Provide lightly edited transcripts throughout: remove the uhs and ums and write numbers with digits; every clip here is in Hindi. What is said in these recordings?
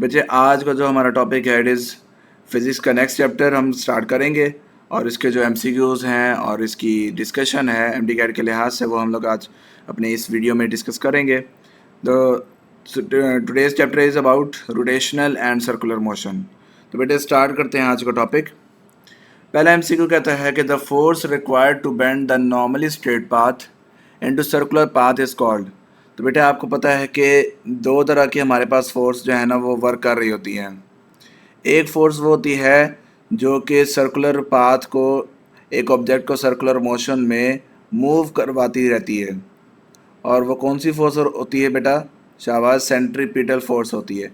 बच्चे आज का जो हमारा टॉपिक है इट इज़ फिज़िक्स का नेक्स्ट चैप्टर हम स्टार्ट करेंगे और इसके जो एमसीक्यूज़ हैं और इसकी डिस्कशन है एमडी कैट के लिहाज से वो हम लोग आज अपने इस वीडियो में डिस्कस करेंगे। Today's chapter is about rotational and circular motion. तो बेटे स्टार्ट करते हैं आज का टॉपिक। पहला एमसीक्यू कहता है कि the force required to bend the normally straight path into circular path is called. तो बेटा आपको पता है कि दो तरह की हमारे पास फोर्स जो है ना वो वर्क कर रही होती हैं। एक फोर्स वो होती है जो कि सर्कुलर पाथ को, एक ऑब्जेक्ट को सर्कुलर मोशन में मूव करवाती रहती है, और वो कौन सी फोर्स होती है बेटा? शाबाश, सेंट्रीपिटल फोर्स होती है।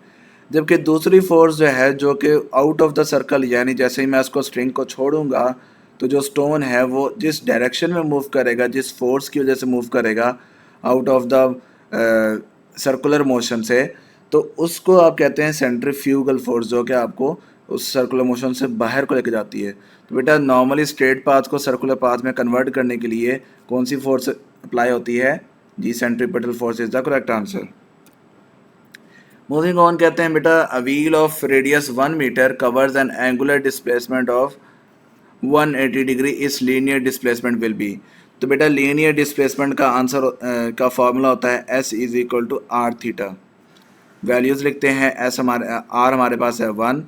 जबकि दूसरी फोर्स जो है जो कि आउट ऑफ द सर्कल, यानी जैसे ही मैं उसको स्ट्रिंग को छोड़ूंगा तो जो स्टोन है वो जिस डायरेक्शन में मूव करेगा, जिस फोर्स की वजह से मूव करेगा out of the circular motion से, तो उसको आप कहते हैं सेंट्रीफ्यूगल फोर्स, जो कि आपको उस सर्कुलर मोशन से बाहर को लेकर जाती है। तो बेटा नॉर्मली स्ट्रेट पाथ को सर्कुलर पाथ में कन्वर्ट करने के लिए कौन सी फोर्स अप्लाई होती है? जी, centripetal force is the correct answer. Moving on कहते हैं बेटा a wheel of radius 1 metre covers an angular displacement of 180 degree, इस लीनियर डिस्प्लेसमेंट विल बी। तो बेटा लीनियर डिस्प्लेसमेंट का आंसर का फॉर्मूला होता है S is equal to R theta. Values लिखते हैं, एस हमारे आर हमारे पास है 1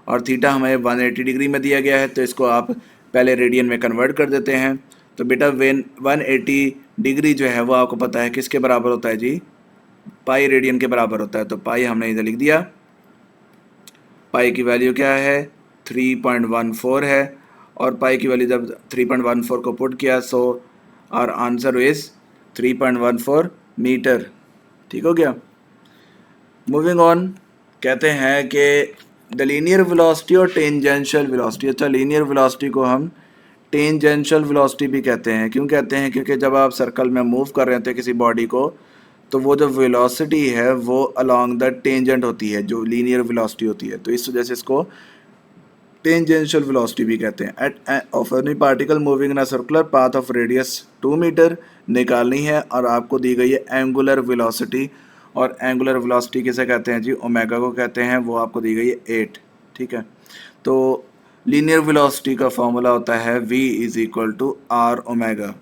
और थीटा हमें 180 डिग्री में दिया गया है, तो इसको आप पहले रेडियन में कन्वर्ट कर देते हैं। तो बेटा 180 डिग्री जो है वो आपको पता है किसके बराबर होता है जी? पाई रेडियन के बराबर होता है। तो पाई हमने इधर लिख दिया। पाई की वैल्यू क्या है? 3.14 है, और पाई की वैल्यू जब 3.14 को पुट किया so our answer is 3.14 metre. ठीक हो गया। मूविंग ऑन कहते हैं कि द लीनियर वेलोसिटी और टेंजेंशियल वेलोसिटी। अच्छा, लीनियर वेलोसिटी को हम टेंजेंशियल वेलोसिटी भी कहते हैं। क्यों कहते हैं? क्योंकि जब आप सर्कल में मूव कर रहे होते हैं किसी बॉडी को, तो वो जो वेलोसिटी है वो अलोंग द टेंजेंट होती है, जो लीनियर वेलोसिटी होती है, तो इस वजह से इसको टेंजेंशियल वेलोसिटी भी कहते हैं। At of any particle moving in a circular path of radius 2 metre निकालनी है, और आपको दी गई है एंगुलर वेलोसिटी। और एंगुलर वेलोसिटी किसे कहते हैं जी? ओमेगा को कहते हैं। वो आपको दी गई है 8। ठीक है, तो लीनियर वेलोसिटी का फॉर्मूला होता है v is equal to r omega.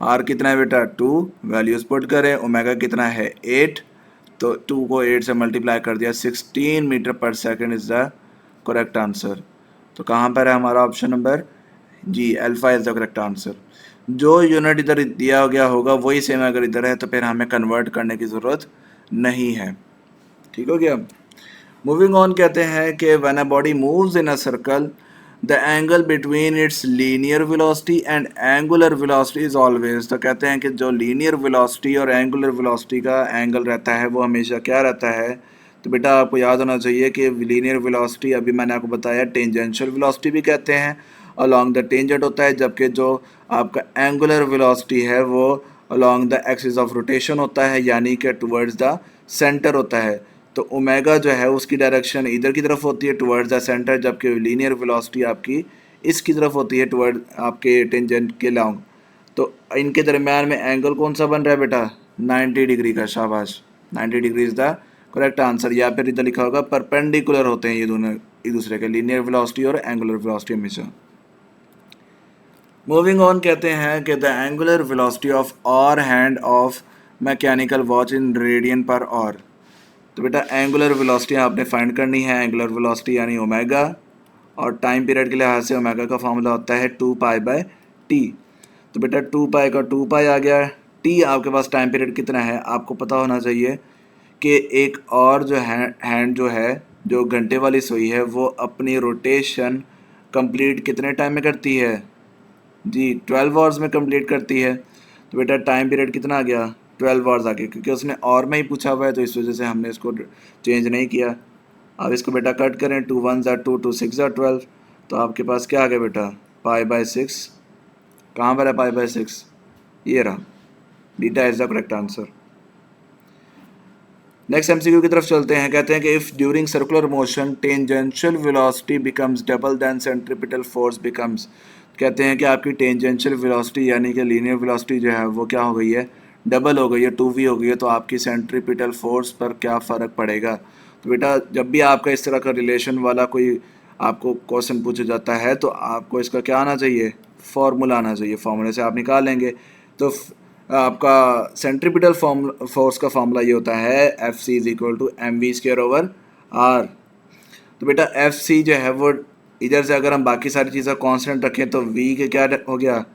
R कितना है बेटा? 2। वैल्यूज पुट करें, ओमेगा कितना है? 8। तो 2 को 8 से मल्टीप्लाई कर दिया, 16 मीटर पर second is the correct answer. तो कहाँ पर है हमारा ऑप्शन नंबर जी? Alpha is the correct answer. जो यूनिट इधर दिया गया होगा वही सेम अगर इधर है तो फिर हमें कन्वर्ट करने की ज़रूरत नहीं है। ठीक हो गया। मूविंग ऑन कहते हैं कि when a body moves in a circle the angle between its linear velocity and angular velocity is always. तो कहते हैं कि जो लीनियर वेलोसिटी और एंगुलर वेलोसिटी का एंगल रहता है वो हमेशा क्या रहता है? तो बेटा आपको याद होना चाहिए कि लीनियर वेलोसिटी अभी मैंने आपको बताया टेंजेंशियल वेलोसिटी भी कहते हैं, अलोंग द टेंजेंट होता है, जबकि जो आपका एंगुलर वेलोसिटी है वो along the axis of rotation होता है, यानी कि टुवर्ड्स द सेंटर होता है। तो ओमेगा जो है उसकी डायरेक्शन इधर की तरफ होती है टुवर्ड्स द सेंटर, जबकि लीनियर वेलोसिटी आपकी इसकी तरफ होती है टुवर्ड आपके टेंजेंट के लॉन्ग। तो इनके दरमियान में एंगल कौन सा बन रहा है बेटा? 90 डिग्री का। शाबाश, 90 degree is the correct answer. या फिर इधर लिखा होगा परपेंडिकुलर होते हैं ये दोनों एक दूसरे के, लीनियर वेलोसिटी और एंगुलर वेलोसिटी हमेशा। मूविंग ऑन कहते हैं कि the angular velocity of hour hand of mechanical watch in radian per hour. तो बेटा एंगुलर वेलोसिटी आपने फाइंड करनी है, एंगुलर वेलोसिटी यानी ओमेगा, और टाइम पीरियड के लिहाज से ओमेगा का फॉर्मूला होता है 2π/t। तो बेटा 2π का 2π आ गया। t आपके पास टाइम पीरियड कितना है आपको पता होना चाहिए कि एक और जो हैंड जो है, जो घंटे वाली सुई है, वो अपनी रोटेशन कंप्लीट कितने टाइम में करती है जी? 12 आवर्स में कंप्लीट करती है। तो बेटा टाइम पीरियड कितना आ गया? 12 आवर्स आ गया, क्योंकि उसने और में ही पूछा हुआ है तो इस वजह से हमने इसको चेंज नहीं किया। अब इसको बेटा कट करें, 2 1 2 2 6 12, तो आपके पास क्या आ गया बेटा? π/6। कहाँ पर है π/6? ये रहा, beta is the correct answer. Next MCQ की तरफ चलते हैं। कहते हैं कि if during circular motion tangential velocity becomes double then centripetal force becomes. कहते हैं कि आपकी टेंजेंशियल वेलोसिटी यानी कि लीनियर वेलोसिटी जो है वो क्या हो गई है? डबल हो गई है, 2v हो गई है। तो आपकी सेंट्रीपिटल फोर्स पर क्या फ़र्क पड़ेगा? तो बेटा जब भी आपका इस तरह का रिलेशन वाला कोई आपको क्वेश्चन पूछा जाता है तो आपको इसका क्या आना चाहिए, फार्मूला आना चाहिए, फार्मूले से आप निकाल लेंगे। तो आपका सेंट्रीपिटल फोर्स का फार्मूला ये होता है F C is equal to m v square over r. तो बेटा एफ सी जो है वो इधर से अगर हम बाकी सारी चीज़ें कांस्टेंट रखें तो वी के क्या हो गया,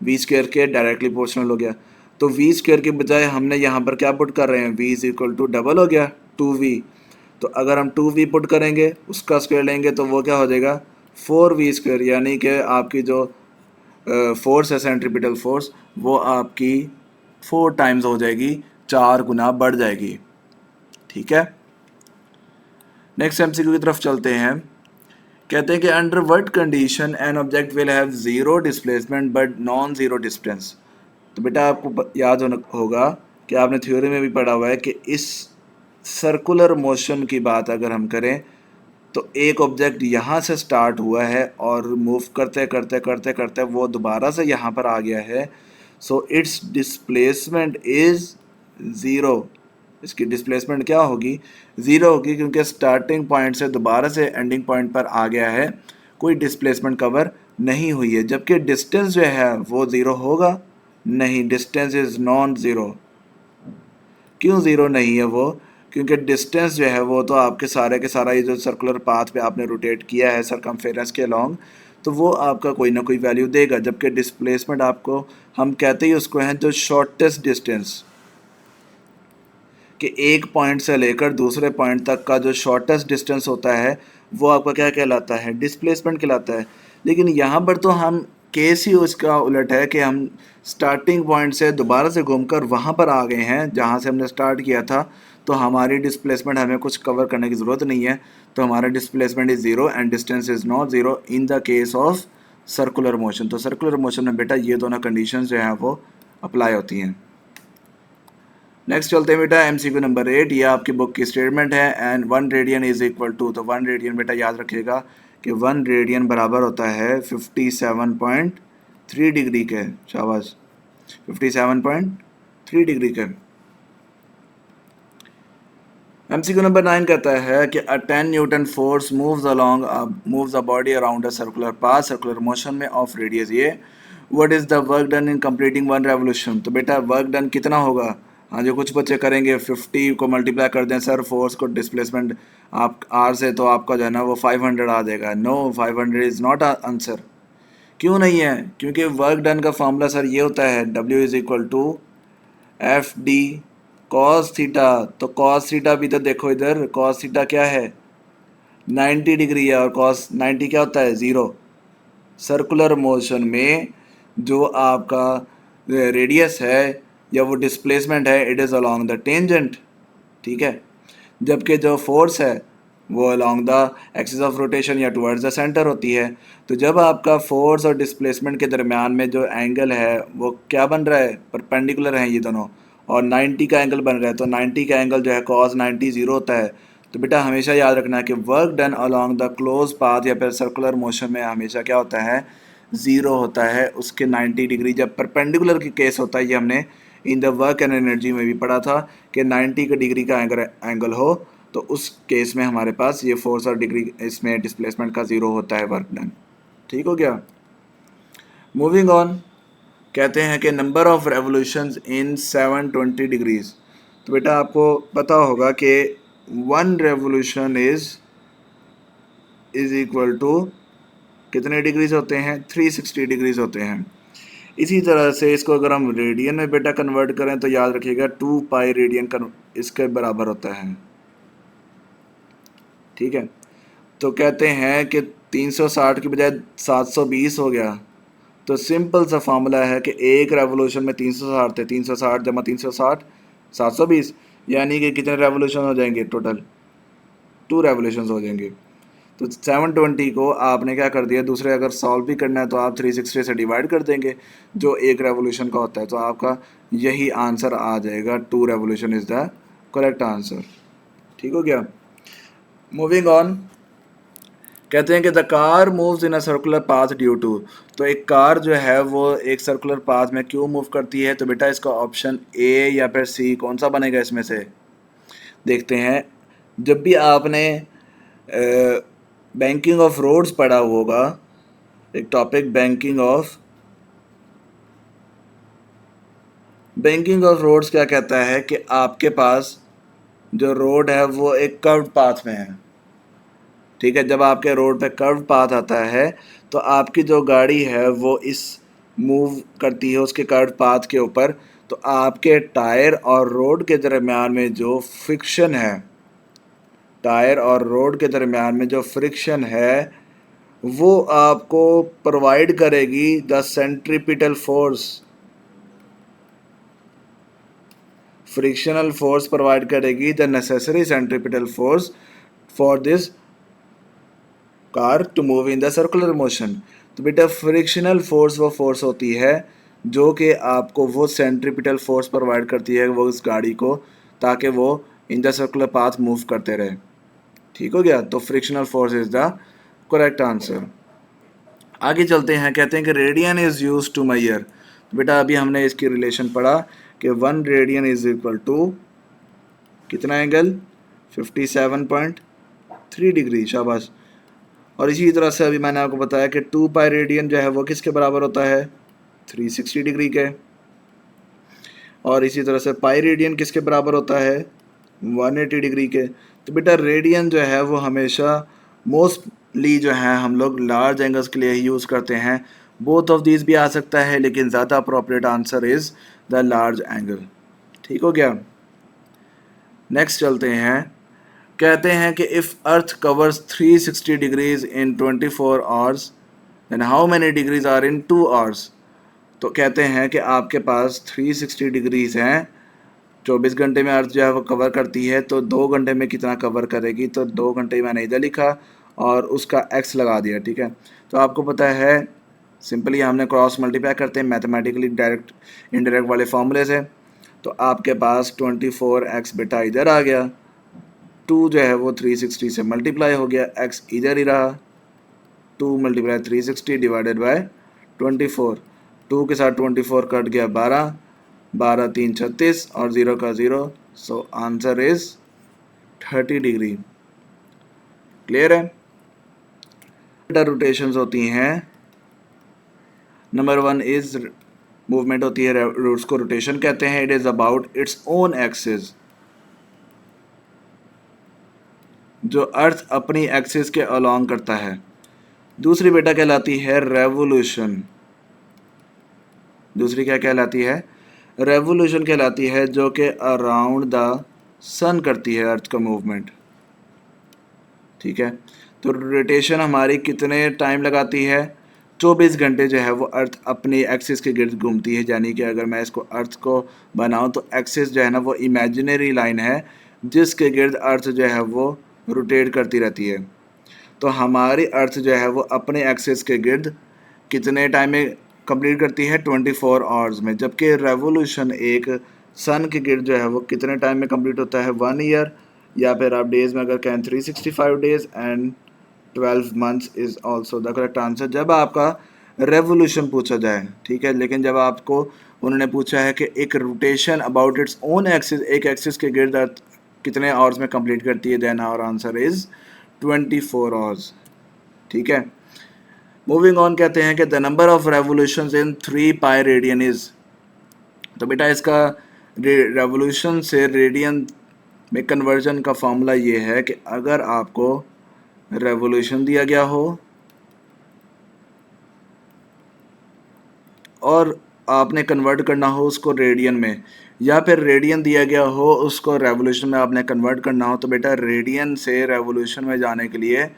वी स्क्वायर के डायरेक्टली प्रोपोर्शनल हो गया। तो वी स्क्वायर के बजाय हमने यहाँ पर क्या पुट कर रहे हैं, v is equal to double हो गया 2v। तो अगर हम 2v पुट करेंगे उसका स्क्वायर लेंगे तो वो क्या हो जाएगा 4v स्क्वायर, यानी कि आपकी जो फोर्स है सेंट्रीपिटल फोर्स वो आपकी 4 टाइम्स हो जाएगी, 4 गुना बढ़ जाएगी। ठीक है, नेक्स्ट एमसीक्यू की तरफ चलते हैं। कहते हैं कि under what condition an object will have zero displacement but non zero distance. तो बेटा आपको याद होगा कि आपने थ्योरी में भी पढ़ा हुआ है कि इस सर्कुलर मोशन की बात अगर हम करें तो एक ऑब्जेक्ट यहाँ से स्टार्ट हुआ है और मूव करते करते करते करते वो दोबारा से यहाँ पर आ गया है, so it's displacement is zero. इसकी डिस्प्लेसमेंट क्या होगी, ज़ीरो होगी, क्योंकि स्टार्टिंग पॉइंट से दोबारा से एंडिंग पॉइंट पर आ गया है, कोई डिस्प्लेसमेंट कवर नहीं हुई है। जबकि डिस्टेंस जो है वो ज़ीरो होगा नहीं, डिस्टेंस इज़ नॉन ज़ीरो। क्यों ज़ीरो नहीं है वो, क्योंकि डिस्टेंस जो है वो तो आपके सारे के सारा ये जो सर्कुलर पाथ पे आपने रोटेट किया है सरकमफेरेंस के अलॉन्ग, तो वो आपका कोई ना कोई वैल्यू देगा। जबकि डिस्प्लेसमेंट आपको हम कहते ही उसको हैं जो शॉर्टेस्ट डिस्टेंस, कि एक पॉइंट से लेकर दूसरे पॉइंट तक का जो शॉर्टेस्ट डिस्टेंस होता है वो आपका क्या कहलाता है, डिस्प्लेसमेंट कहलाता है। लेकिन यहाँ पर तो हम केस ही उसका उलट है कि हम स्टार्टिंग पॉइंट से दोबारा से घूमकर वहाँ पर आ गए हैं जहाँ से हमने स्टार्ट किया था, तो हमारी डिस्प्लेसमेंट हमें कुछ कवर करने की ज़रूरत नहीं है। तो हमारा displacement is zero and distance is not zero in the case of circular motion. तो सर्कुलर मोशन में बेटा ये दोनों कंडीशंस जो हैं वो अप्लाई होती हैं। नेक्स्ट चलते हैं बेटा एमसीक्यू नंबर 8, ये आपकी बुक की स्टेटमेंट है। And 1 radian is equal to, तो 1 रेडियन बेटा याद रखिएगा कि 1 रेडियन बराबर होता है 57.3 डिग्री के, शाबाश, 57.3 डिग्री के। एमसीक्यू नंबर 9 कहता है कि अ 10 Newton force moves a body around a circular path, circular motion में ऑफ रेडियस ये, what is the work done in completing 1 revolution. तो बेटा वर्क डन कितना होगा, हाँ जो कुछ बच्चे करेंगे 50 को मल्टीप्लाई कर दें सर फोर्स को डिस्प्लेसमेंट आप आर से, तो आपका जो है ना वो 500 आ जाएगा। No, 500 is not answer. क्यों नहीं है, क्योंकि वर्क डन का फॉर्मूला सर ये होता है W is equal to F d cos theta. तो कॉस थीटा भी तो देखो इधर, कॉस थीटा क्या है 90 डिग्री है और कॉस 90 क्या होता है 0। सर्कुलर मोशन में जो आपका रेडियस है या वो डिस्प्लेसमेंट है it is along the tangent, ठीक है। जबकि जो फोर्स है वो along the axis of rotation या टुवर्ड्स द सेंटर होती है। तो जब आपका फोर्स और डिस्प्लेसमेंट के दरमियान में जो एंगल है वो क्या बन रहा है, परपेंडिकुलर हैं ये दोनों, और 90 का एंगल बन रहा है, तो 90 का एंगल जो है cos 90 ज़ीरो होता है। तो बेटा हमेशा याद रखना है कि work done along the close path या फिर सर्कुलर मोशन में हमेशा क्या होता है, ज़ीरो होता है। उसके 90 डिग्री जब परपेंडिकुलर की केस होता है, ये हमने in the work and energy में भी पढ़ा था कि 90 का डिग्री का एंगल हो तो उस केस में हमारे पास ये फोर्स और डिग्री इसमें डिस्प्लेसमेंट का ज़ीरो होता है, वर्क डन। ठीक हो गया, मूविंग ऑन। कहते हैं कि number of revolutions in 720 degrees. तो बेटा आपको पता होगा कि 1 रेवोल्यूशन इज इक्वल टू कितने डिग्रीज होते हैं, 360 डिग्रीज होते हैं। इसी तरह से इसको अगर हम रेडियन में बेटा कन्वर्ट करें तो याद रखिएगा 2 पाई रेडियन इसके बराबर होता है, ठीक है। तो कहते हैं कि 360 की बजाय 720 हो गया। तो सिंपल सा फार्मूला है कि एक रेवोल्यूशन में 360 थे, 360 जमा 360 720, यानी कि कितने रेवोल्यूशन हो जाएंगे टोटल, 2 रेवोल्यूशन हो जाएंगे। तो 720 को आपने क्या कर दिया, दूसरे अगर सॉल्व भी करना है तो आप 360 से डिवाइड कर देंगे जो एक रेवोल्यूशन का होता है, तो आपका यही आंसर आ जाएगा, 2 revolution is the correct answer. ठीक हो गया, मूविंग ऑन। कहते हैं कि the car moves in a circular path due to. तो एक कार जो है वो एक सर्कुलर पाथ में क्यों मूव करती है, तो बेटा इसका ऑप्शन ए या फिर सी कौन सा बनेगा इसमें से, देखते हैं। जब भी आपने बैंकिंग ऑफ रोड्स पढ़ा होगा, एक टॉपिक बैंकिंग ऑफ रोड्स क्या कहता है कि आपके पास जो रोड है वो एक कर्व्ड पाथ में है, ठीक है। जब आपके रोड पे कर्व्ड पाथ आता है तो आपकी जो गाड़ी है वो इस मूव करती है उसके कर्व्ड पाथ के ऊपर, तो आपके टायर और रोड के दरमियान में जो फ्रिक्शन है, टायर और रोड के दरमियान में जो फ्रिक्शन है वो आपको प्रोवाइड करेगी the centripetal force, frictional force provide करेगी the necessary centripetal force for this car to move in the circular motion. तो बेटा फ्रिक्शनल फोर्स वो फोर्स होती है जो कि आपको वो सेंट्रीपिटल फोर्स प्रोवाइड करती है वो उस गाड़ी को, ताकि वो in the circular path move करते रहे। ठीक हो गया, तो frictional force is the correct answer. आगे चलते हैं, कहते हैं कि radian is use to measure. तो बेटा अभी हमने इसकी रिलेशन पढ़ा कि 1 रेडियन इज इक्वल टू कितना एंगल, 57.3 डिग्री, शाबाश। और इसी तरह से अभी मैंने आपको बताया कि 2 पाई रेडियन जो है वो किसके बराबर होता है, 360 डिग्री के। और इसी तरह से पाई रेडियन किसके बराबर होता है, 180 डिग्री के। तो बेटा रेडियन जो है वो हमेशा मोस्टली जो है हम लोग लार्ज एंगल्स के लिए यूज़ करते हैं। बोथ ऑफ दीज भी आ सकता है, लेकिन ज़्यादा appropriate answer is the large angle. ठीक हो गया, नेक्स्ट चलते हैं। कहते हैं कि if earth covers 360 degrees in 24 hours then how many degrees are in 2 hours. तो कहते हैं कि आपके पास 360 डिग्रीज हैं, 24 घंटे में अर्थ जो है वो कवर करती है, तो 2 घंटे में कितना कवर करेगी, तो 2 घंटे मैंने इधर लिखा और उसका एक्स लगा दिया, ठीक है। तो आपको पता है सिंपली हमने क्रॉस मल्टीप्लाई करते हैं मैथमेटिकली डायरेक्ट इनडायरेक्ट वाले फॉर्मूले से। तो आपके पास 24x बेटा इधर आ गया, 2 जो है वो 360 से मल्टीप्लाई हो गया, x इधर ही रहा, 2 मल्टीप्लाई 360 डिवाइडेड बाय 24, 2 के साथ 24 कट गया 12, 12 3 36 और 0 का 0, so answer is 30 degree. Clear है। रोटेशंस होती हैं, नंबर 1 इज मूवमेंट होती है, रूट्स को रोटेशन कहते हैं। It is about its own axis, जो अर्थ अपनी एक्सिस के अलोंग करता है। दूसरी बेटा कहलाती है रेवोल्यूशन, दूसरी क्या कहलाती है, रेवोल्यूशन कहलाती है, जो कि अराउंड द सन करती है अर्थ का मूवमेंट। ठीक है, तो रोटेशन हमारी कितने टाइम लगाती है, 24 घंटे जो है वो अर्थ अपनी एक्सिस के गिर्द घूमती है। यानी कि अगर मैं इसको अर्थ को बनाऊं तो एक्सिस जो है ना वो इमेजिनरी लाइन है जिसके गिर्द अर्थ जो है वो रोटेट करती रहती है। तो हमारी अर्थ जो है वो अपने एक्सिस के गिर्द कितने टाइम में कंप्लीट करती है, 24 आवर्स में। जबकि रेवोल्यूशन एक सन के गिर्द जो है वो कितने टाइम में कंप्लीट होता है, 1 ईयर, या फिर आप डेज में अगर कहें 365 days and 12 months is also the correct answer जब आपका रेवोल्यूशन पूछा जाए। ठीक है, लेकिन जब आपको उन्होंने पूछा है कि एक rotation about its own axis, एक एक्सिस के गिर्द अर्थ कितने आवर्स में कंप्लीट करती है, then our answer is 24 hours. ठीक है, मूविंग ऑन, कहते हैं कि the number of revolutions in 3 pi radian is. तो बेटा इसका रेवोल्यूशन से रेडियन में कन्वर्जन का फॉर्मूला ये है कि अगर आपको रेवोल्यूशन दिया गया हो और आपने कन्वर्ट करना हो उसको रेडियन में, या फिर रेडियन दिया गया हो उसको रेवोल्यूशन में आपने कन्वर्ट करना हो, तो बेटा रेडियन से रेवोल्यूशन में जाने के लिए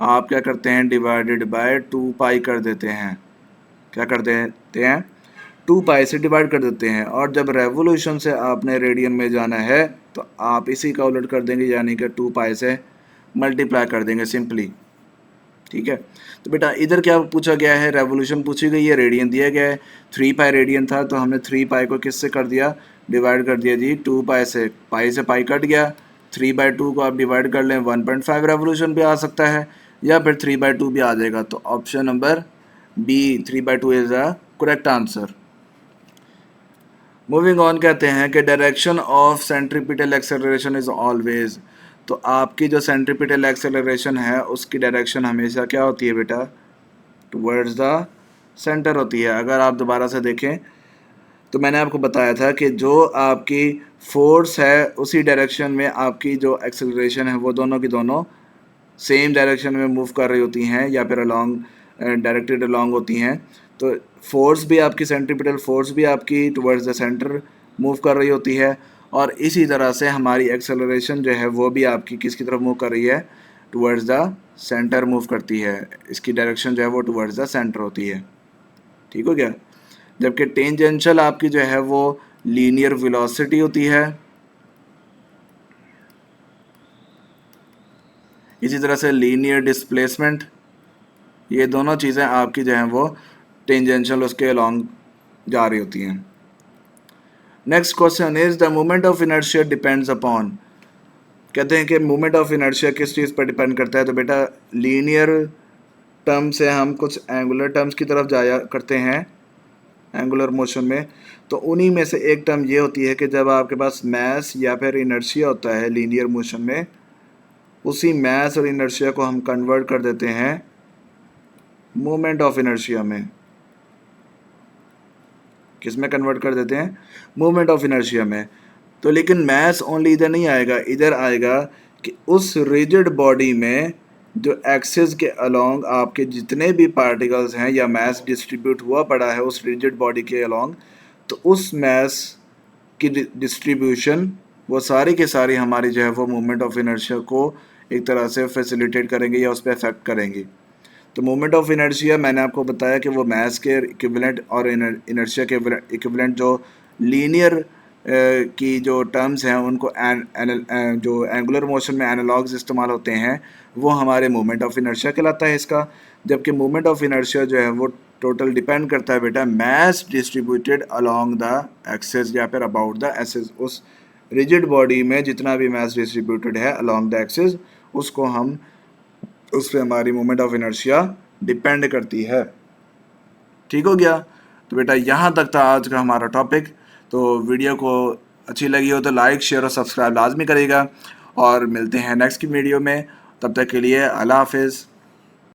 आप क्या करते हैं, डिवाइडेड बाय 2 पाई कर देते हैं। क्या कर देते हैं, 2 पाई से डिवाइड कर देते हैं। और जब रेवोल्यूशन से आपने रेडियन में जाना है तो आप इसी का उलट कर देंगे, यानी कि 2 पाई से मल्टीप्लाई कर देंगे सिंपली। ठीक है, तो बेटा इधर क्या पूछा गया है, रेवोल्यूशन पूछी गई है, रेडियन दिया गया है, 3 पाई रेडियन था तो हमने 3 पाई को किससे कर दिया, डिवाइड कर दिया जी 2 पाई से पाई कट गया, 3/2 को आप डिवाइड कर लें 1.5 रेवोल्यूशन भी आ सकता है, या फिर 3/2 भी आ जाएगा। तो option number B 3/2 is the correct answer. Moving on, कहते हैं कि direction of centripetal acceleration is always. तो आपकी जो सेंट्रीपिटल एक्सेलरेशन है उसकी डायरेक्शन हमेशा क्या होती है बेटा, टुवर्ड्स द सेंटर होती है। अगर आप दोबारा से देखें तो मैंने आपको बताया था कि जो आपकी फोर्स है उसी डायरेक्शन में आपकी जो एक्सेलरेशन है वो दोनों की दोनों सेम डायरेक्शन में मूव कर रही होती हैं या फिर अलोंग डायरेक्टेड अलोंग होती हैं। तो फोर्स भी आपकी सेंट्रीपिटल फोर्स भी आपकी टुवर्ड्स द सेंटर मूव कर रही होती है, और इसी तरह से हमारी एक्सेलरेशन जो है वो भी आपकी किसकी तरफ मूव कर रही है, टुवर्ड्स द सेंटर मूव करती है। इसकी डायरेक्शन जो है वो टुवर्ड्स द सेंटर होती है। ठीक हो गया। जबकि टेंजेंशियल आपकी जो है वो लीनियर वेलोसिटी होती है। इसी तरह से लीनियर डिस्प्लेसमेंट, ये दोनों चीज़ें आपकी जो हैं वो टेंजेंशियल उसके अलोंग जा रही होती हैं। Next question is the moment of inertia depends upon, कहते हैं कि मोमेंट ऑफ इनर्शिया किस चीज़ पर डिपेंड करता है। तो बेटा लीनियर टर्म से हम कुछ एंगुलर टर्म्स की तरफ जाया करते हैं एंगुलर मोशन में, तो उन्हीं में से एक टर्म ये होती है कि जब आपके पास मैस या फिर इनर्शिया होता है लीनियर मोशन में, उसी मैस और इनर्शिया को हम कन्वर्ट कर देते हैं मोमेंट ऑफ इनर्शिया में। किस में कन्वर्ट कर देते हैं, मोमेंट ऑफ इनर्शिया में। तो लेकिन मैस ओनली इधर नहीं आएगा, इधर आएगा कि उस रिजिड बॉडी में जो एक्सिस के अलोंग आपके जितने भी पार्टिकल्स हैं या मैस डिस्ट्रीब्यूट हुआ पड़ा है उस रिजिड बॉडी के अलोंग, तो उस मैस की डिस्ट्रीब्यूशन वो सारी के सारी हमारी जो है वो मोमेंट ऑफ इनर्शिया को एक तरह से फैसिलिटेट करेंगे या उस पर इफेक्ट करेंगी। तो मोमेंट ऑफ इनर्शिया मैंने आपको बताया कि वो मैस के इक्विवेलेंट और इनर्शिया के इक्विवेलेंट जो लीनियर की जो टर्म्स हैं उनको जो एंगुलर मोशन में एनालॉग्स इस्तेमाल होते हैं वो हमारे मोमेंट ऑफ इनर्शिया कहलाता है इसका। जबकि मोमेंट ऑफ इनर्शिया जो है वो टोटल डिपेंड करता है बेटा mass distributed along the axis या फिर अबाउट द एक्सिस। उस रिजिड बॉडी में जितना भी मैस डिस्ट्रीब्यूटेड है अलोंग द एक्सिस उसको हम उस पर हमारी मोमेंट ऑफ इनर्शिया डिपेंड करती है। ठीक हो गया। तो बेटा यहाँ तक था आज का हमारा टॉपिक। तो वीडियो को अच्छी लगी हो तो लाइक शेयर और सब्सक्राइब लाजमी करेगा, और मिलते हैं नेक्स्ट की वीडियो में। तब तक के लिए अल्लाह हाफिज़।